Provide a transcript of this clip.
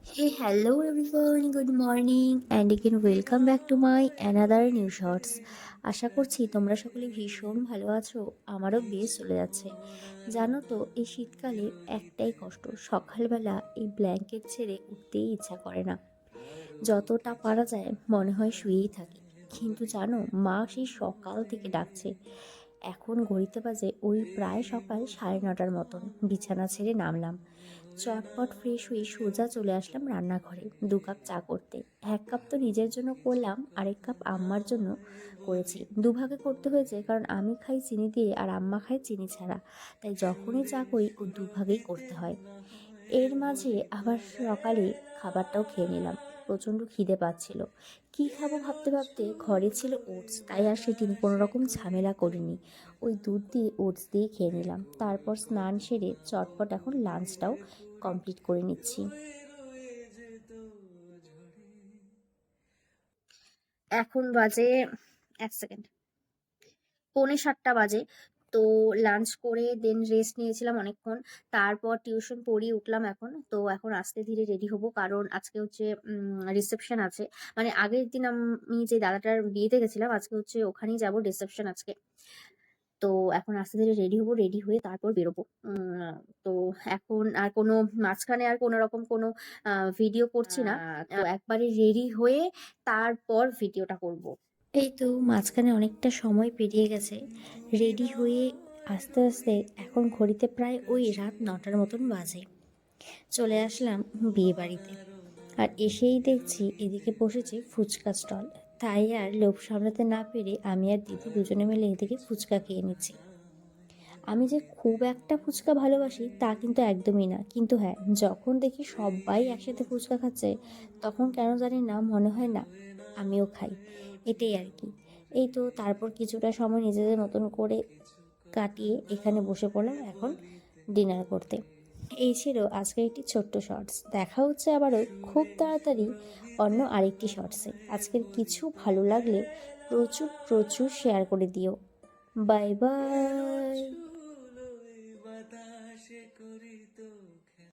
Hey, hello everyone, good morning, and again welcome back to my another new shorts. আশা করছি তোমরা সকলে ভীষণ ভালো আছো। আমারও বেশ চলে যাচ্ছে। জানো তো, এই শীতকালে একটাই কষ্ট, সকালবেলা এই ব্ল্যাঙ্কেট ছেড়ে উঠতেই ইচ্ছা করে না। যতটা পারা যায় মনে হয় শুয়েই থাকি, কিন্তু জানো, মা সেই সকাল থেকে ডাকছে। এখন ঘড়িতে বাজে ওই প্রায় সকাল 9:30 মতন। বিছানা ছেড়ে নামলাম, চটপট ফ্রেশ হয়ে সোজা চলে আসলাম রান্নাঘরে 2 কাপ চা করতে। 1 কাপ তো নিজের জন্য করলাম, আরেক কাপ আম্মার জন্য করেছি। দুভাগে করতে হয়েছে, কারণ আমি খাই চিনি দিয়ে আর আম্মা খায় চিনি ছাড়া। তাই যখনই চা করি ও দুভাগেই করতে হয়। এর মাঝে আবার সকালে খাবারটাও খেয়ে নিলাম। প্রচণ্ড খিদে পাচ্ছিল। কি খাবো ভাবতে ভাবতে ঘরে ছিল ওটস, তাই আর সেটি নিয়ে কোনো রকম ঝামেলা করিনি। ওই দুধ দিয়ে ওটস দিয়ে খেয়ে নিলাম। তারপর স্নান সেরে চটপট এখন লাঞ্চটাও কমপ্লিট করে নিচ্ছি। এখন বাজে, 1 সেকেন্ড, 6:45 বাজে। তো লাঞ্চ করে দেন রেস্ট নিয়েছিলাম অনেকক্ষণ। তারপর টিউশন পড়িয়ে উঠলাম এখন। তো এখন আস্তে ধীরে রেডি হব, কারণ আজকে হচ্ছে রিসেপশন আছে। মানে আগের দিন আমি যে দাদাটার বিয়েতে গেছিলাম, আজকে হচ্ছে ওখানেই যাব, রিসেপশন আজকে। তো এখন আস্তে ধীরে রেডি হব, রেডি হয়ে তারপর বেরোবো। তো এখন আর কোনো মাঝখানে আর কোনো রকম কোনো ভিডিও করছি না। তো একবারে রেডি হয়ে তারপর ভিডিওটা করব। এই তো মাঝখানে অনেকটা সময় পেরিয়ে গেছে রেডি হয়ে। আস্তে আস্তে এখন ঘড়িতে প্রায় ওই রাত 9টার মতন বাজে। চলে আসলাম বিয়ে বাড়িতে। আর এসেই দেখছি এদিকে বসেছে ফুচকা স্টল। তাই আর লোভ সামলাতে না পেরে আমি আর দিদি দুজনে মিলে এদিকে ফুচকা খেয়ে নিচ্ছি। আমি যে খুব একটা ফুচকা ভালোবাসি তা কিন্তু একদমই না, কিন্তু হ্যাঁ, যখন দেখি সবাই একসাথে ফুচকা খাচ্ছে, তখন কেন জানি না মনে হয় না আমিও খাই। এটাই আর কি। এই তো তারপর কিছুটা সময় নিজেদের মতন করে কাটিয়ে এখানে বসে পড়লাম এখন ডিনার করতে। এই ছিল আজকের একটি ছোট্ট শর্টস। দেখা হচ্ছে আবারও খুব তাড়াতাড়ি অন্য আরেকটি শর্টসে। আজকের কিছু ভালো লাগলে প্রচুর প্রচুর শেয়ার করে দিও। Bye bye.